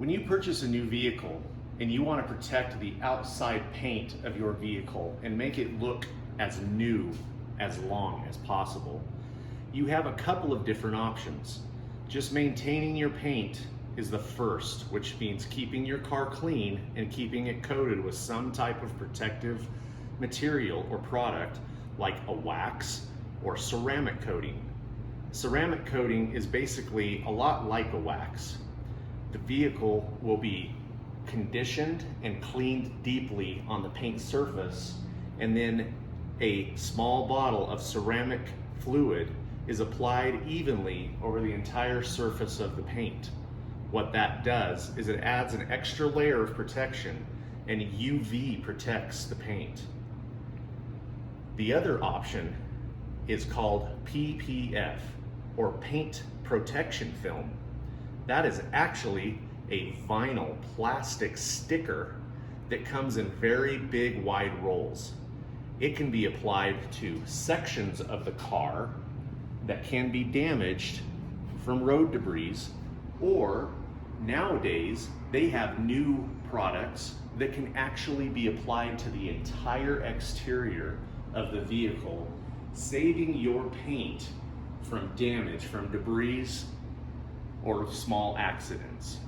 When you purchase a new vehicle and you want to protect the outside paint of your vehicle and make it look as new as long as possible, you have a couple of different options. Just maintaining your paint is the first, which means keeping your car clean and keeping it coated with some type of protective material or product like a wax or ceramic coating. Ceramic coating is basically a lot like a wax. The vehicle will be conditioned and cleaned deeply on the paint surface, and then a small bottle of ceramic fluid is applied evenly over the entire surface of the paint. What that does is it adds an extra layer of protection and UV protects the paint. The other option is called PPF, or paint protection film. That is actually a vinyl plastic sticker that comes in very big wide rolls. It can be applied to sections of the car that can be damaged from road debris, or nowadays they have new products that can actually be applied to the entire exterior of the vehicle, saving your paint from damage from debris or small accidents.